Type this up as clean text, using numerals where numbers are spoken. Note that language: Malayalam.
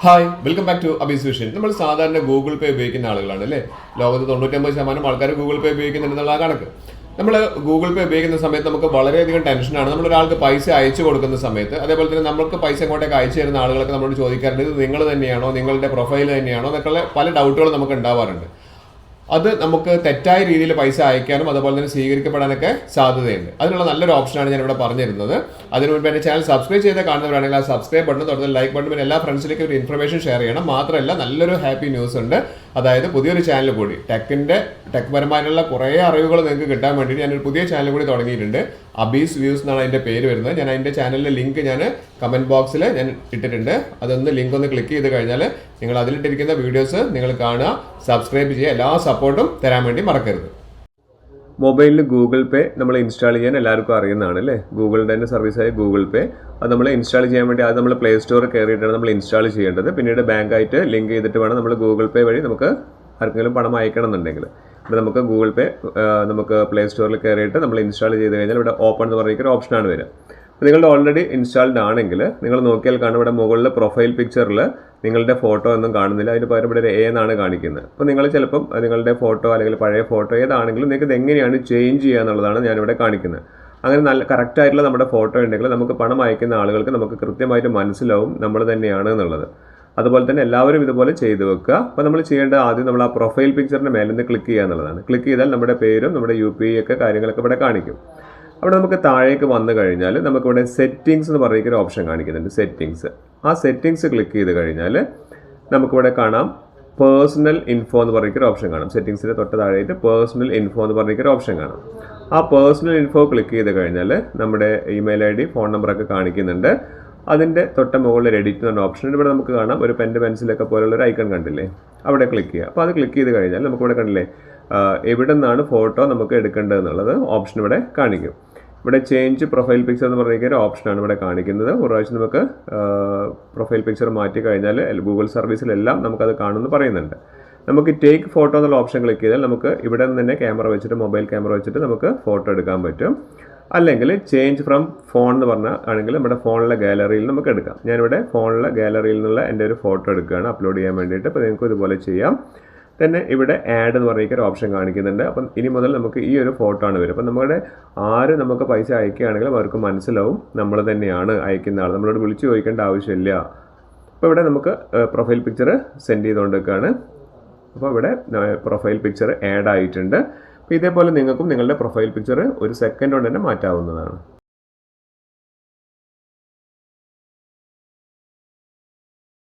Hi welcome back to Abi's vision. നമ്മൾ സാധാരണ ഗൂഗിൾ പേ ഉപയോഗിക്കുന്ന ആളുകളാണ് അല്ലേ. ലോകത്ത് 99% ആൾക്കാർ ഗൂഗിൾ പേ ഉപയോഗിക്കുന്നുണ്ടെന്നുള്ള കണക്ക്. നമ്മൾ ഗൂഗിൾ പേ ഉപയോഗിക്കുന്ന സമയത്ത് നമുക്ക് വളരെയധികം ടെൻഷനാണ്. നമ്മൾ ഒരാൾക്ക് പൈസ അയച്ചു കൊടുക്കുന്ന സമയത്ത്, അതേപോലെ തന്നെ നമുക്ക് പൈസ ഇങ്ങോട്ടേക്ക് അയച്ചു തരുന്ന ആളുകളൊക്കെ നമ്മളോട് ചോദിക്കാറുണ്ട്, ഇത് നിങ്ങൾ തന്നെയാണോ, നിങ്ങളുടെ പ്രൊഫൈൽ തന്നെയാണോ എന്നൊക്കെയുള്ള പല ഡൗട്ടുകൾ നമുക്ക് ഉണ്ടാവാറുണ്ട്. അത് നമുക്ക് തെറ്റായ രീതിയിൽ പൈസ അയക്കാനും അതുപോലെ തന്നെ സ്വീകരിക്കപ്പെടാനൊക്കെ സാധ്യതയുണ്ട്. അതിനുള്ള നല്ലൊരു ഓപ്ഷനാണ് ഞാൻ ഇവിടെ പറഞ്ഞിരുന്നത്. അതിനു മുൻപ് എൻ്റെ ചാനൽ സബ്സ്ക്രൈബ് ചെയ്ത് കാണുന്നവരാണെങ്കിൽ ആ സബ്സ്ക്രൈബ് ബട്ടൺ തുടർന്ന് ലൈക്ക് ബട്ടൺ പിന്നെ എല്ലാ ഫ്രണ്ട്സിലേക്കും ഒരു ഇൻഫർമേഷൻ ഷെയർ ചെയ്യണം. മാത്രമല്ല നല്ലൊരു ഹാപ്പി ന്യൂസ് ഉണ്ട്. അതായത് പുതിയൊരു ചാനൽ കൂടി ടെക് പരമായിട്ടുള്ള കുറേ അറിവുകൾ നിങ്ങൾക്ക് കിട്ടാൻ വേണ്ടിയിട്ട് ഞാനൊരു പുതിയ ചാനൽ കൂടി തുടങ്ങിയിട്ടുണ്ട്. അബീസ് വ്യൂസ് എന്നാണ് അതിൻ്റെ പേര് വരുന്നത്. ഞാൻ അതിൻ്റെ ചാനലിലെ ലിങ്ക് ഞാൻ കമൻറ്റ് ബോക്സിൽ ഞാൻ ഇട്ടിട്ടുണ്ട്. അതൊന്ന് ലിങ്ക് ഒന്ന് ക്ലിക്ക് ചെയ്ത് കഴിഞ്ഞാൽ നിങ്ങൾ അതിലിട്ടിരിക്കുന്ന വീഡിയോസ് നിങ്ങൾ കാണുക, സബ്സ്ക്രൈബ് ചെയ്യുക. എല്ലാ സപ്പോർട്ടും തരാൻ വേണ്ടി മറക്കരുത്. മൊബൈലിൽ ഗൂഗിൾ പേ നമ്മൾ ഇൻസ്റ്റാൾ ചെയ്യാൻ എല്ലാവർക്കും അറിയുന്നതാണ് അല്ലേ. ഗൂഗിളിൻ്റെ തന്നെ സർവീസായ ഗൂഗിൾ പേ അത് നമ്മൾ ഇൻസ്റ്റാൾ ചെയ്യാൻ വേണ്ടി അത് നമ്മൾ പ്ലേ സ്റ്റോറിൽ കയറിയിട്ടാണ് നമ്മൾ ഇൻസ്റ്റാൾ ചെയ്യേണ്ടത്. പിന്നീട് ബാങ്കായിട്ട് ലിങ്ക് ചെയ്തിട്ട് വേണം നമ്മൾ ഗൂഗിൾ പേ വഴി നമുക്ക് ആർക്കെങ്കിലും പണം അയക്കണം എന്നുണ്ടെങ്കിൽ. ഇപ്പോൾ നമുക്ക് ഗൂഗിൾ പേ നമുക്ക് പ്ലേ സ്റ്റോറിൽ കയറിയിട്ട് നമ്മൾ ഇൻസ്റ്റാൾ ചെയ്ത് കഴിഞ്ഞാൽ ഇവിടെ ഓപ്പൺ എന്ന് പറയുന്ന ഓപ്ഷനാണ് വരിക. അപ്പോൾ നിങ്ങളുടെ ഓൾറെഡി ഇൻസ്റ്റാൾഡ് ആണെങ്കിൽ നിങ്ങൾ നോക്കിയാൽ കാണും ഇവിടെ മുകളിൽ പ്രൊഫൈൽ പിക്ചറിൽ നിങ്ങളുടെ ഫോട്ടോ ഒന്നും കാണുന്നില്ല. അതിന് പകരം ഇവിടെ ഒരു എ എന്നാണ് കാണിക്കുന്നത്. അപ്പോൾ നിങ്ങൾ ചിലപ്പം നിങ്ങളുടെ ഫോട്ടോ അല്ലെങ്കിൽ പഴയ ഫോട്ടോ ഏതാണെങ്കിലും നിങ്ങൾക്ക് ഇത് എങ്ങനെയാണ് ചേഞ്ച് ചെയ്യുക എന്നുള്ളതാണ് ഞാനിവിടെ കാണിക്കുന്നത്. അങ്ങനെ നല്ല കറക്റ്റായിട്ടുള്ള നമ്മുടെ ഫോട്ടോ ഉണ്ടെങ്കിൽ നമുക്ക് പണം അയക്കുന്ന ആളുകൾക്ക് നമുക്ക് കൃത്യമായിട്ട് മനസ്സിലാവും നമ്മൾ തന്നെയാണ് എന്നുള്ളത്. അതുപോലെ തന്നെ എല്ലാവരും ഇതുപോലെ ചെയ്തു വെക്കുക. അപ്പോൾ നമ്മൾ ചെയ്യേണ്ടത് ആദ്യം നമ്മൾ ആ പ്രൊഫൈൽ പിക്ചറിൻ്റെ മേലെ നിന്ന് ക്ലിക്ക് ചെയ്യുക എന്നുള്ളതാണ്. ക്ലിക്ക് ചെയ്താൽ നമ്മുടെ പേരും നമ്മുടെ UPI ഒക്കെ കാര്യങ്ങളൊക്കെ ഇവിടെ കാണിക്കും. അവിടെ നമുക്ക് താഴേക്ക് വന്നു കഴിഞ്ഞാൽ നമുക്കിവിടെ സെറ്റിങ്സ് എന്ന് പറയുന്ന ഓപ്ഷൻ കാണിക്കുന്നുണ്ട്. സെറ്റിങ്സ്, ആ സെറ്റിങ്സ് ക്ലിക്ക് ചെയ്ത് കഴിഞ്ഞാൽ നമുക്കിവിടെ കാണാം പേഴ്സണൽ ഇൻഫോ എന്ന് പറയുന്ന ഓപ്ഷൻ കാണാം. സെറ്റിങ്സിൻ്റെ തൊട്ട് താഴെയായിട്ട് പേഴ്സണൽ ഇൻഫോ എന്ന് പറയുന്ന ഓപ്ഷൻ കാണാം. ആ പേഴ്സണൽ ഇൻഫോ ക്ലിക്ക് ചെയ്ത് കഴിഞ്ഞാൽ നമ്മുടെ ഇമെയിൽ ID ഫോൺ നമ്പറൊക്കെ കാണിക്കുന്നുണ്ട്. അതിൻ്റെ തൊട്ട മുകളിൽ എഡിറ്റ് എന്ന് പറഞ്ഞ ഓപ്ഷൻ ഇവിടെ നമുക്ക് കാണാം. ഒരു പെൻസിലൊക്കെ പോലുള്ള ഒരു ഐക്കൺ കണ്ടില്ലേ, അവിടെ ക്ലിക്ക് ചെയ്യുക. അപ്പോൾ അത് ക്ലിക്ക് ചെയ്ത് കഴിഞ്ഞാൽ നമുക്കിവിടെ കണ്ടില്ലേ എവിടെ നിന്നാണ് ഫോട്ടോ നമുക്ക് എടുക്കേണ്ടത് എന്നുള്ളത് ഓപ്ഷൻ ഇവിടെ കാണിക്കും. ഇവിടെ ചേഞ്ച് പ്രൊഫൈൽ പിക്ചർ എന്ന് പറയുന്ന ഒരു ഓപ്ഷനാണ് ഇവിടെ കാണിക്കുന്നത്. ഒരു പ്രാവശ്യം നമുക്ക് പ്രൊഫൈൽ പിക്ചർ മാറ്റി കഴിഞ്ഞാൽ ഗൂഗിൾ സർവീസിലെല്ലാം നമുക്കത് കാണുമെന്ന് പറയുന്നുണ്ട്. നമുക്ക് ടേക്ക് ഫോട്ടോ എന്നുള്ള ഓപ്ഷൻ ക്ലിക്ക് ചെയ്താൽ നമുക്ക് ഇവിടെ നിന്ന് തന്നെ ക്യാമറ വെച്ചിട്ട് മൊബൈൽ ക്യാമറ വെച്ചിട്ട് നമുക്ക് ഫോട്ടോ എടുക്കാൻ പറ്റും. അല്ലെങ്കിൽ ചേഞ്ച് ഫ്രം ഫോൺ എന്ന് പറഞ്ഞാൽ ആണെങ്കിൽ നമ്മുടെ ഫോണിലെ ഗാലറിയിൽ നമുക്ക് എടുക്കാം. ഞാനിവിടെ ഫോണിലെ ഗാലറിയിൽ നിന്നുള്ള എൻ്റെ ഒരു ഫോട്ടോ എടുക്കുകയാണ് അപ്ലോഡ് ചെയ്യാൻ വേണ്ടിയിട്ട്. അപ്പോൾ നിങ്ങൾക്ക് ഇതുപോലെ ചെയ്യാം. തന്നെ ഇവിടെ ആഡ് എന്ന് പറയുന്ന ഒരു ഓപ്ഷൻ കാണിക്കുന്നുണ്ട്. അപ്പം ഇനി മുതൽ നമുക്ക് ഈ ഒരു ഫോട്ടോ ആണ് വരും. അപ്പം നമ്മുടെ ആര് നമുക്ക് പൈസ അയക്കുകയാണെങ്കിലും അവർക്ക് മനസ്സിലാവും നമ്മൾ തന്നെയാണ് അയക്കുന്ന ആൾ. നമ്മളോട് വിളിച്ച് ചോദിക്കേണ്ട ആവശ്യമില്ല. അപ്പോൾ ഇവിടെ നമുക്ക് പ്രൊഫൈൽ പിക്ചർ സെൻഡ് ചെയ്തുകൊണ്ടിരിക്കുകയാണ്. അപ്പോൾ ഇവിടെ പ്രൊഫൈൽ പിക്ചർ ആഡ് ആയിട്ടുണ്ട്. അപ്പോൾ ഇതേപോലെ നിങ്ങൾക്കും നിങ്ങളുടെ പ്രൊഫൈൽ പിക്ചർ ഒരു സെക്കൻഡ് കൊണ്ട് തന്നെ മാറ്റാവുന്നതാണ്.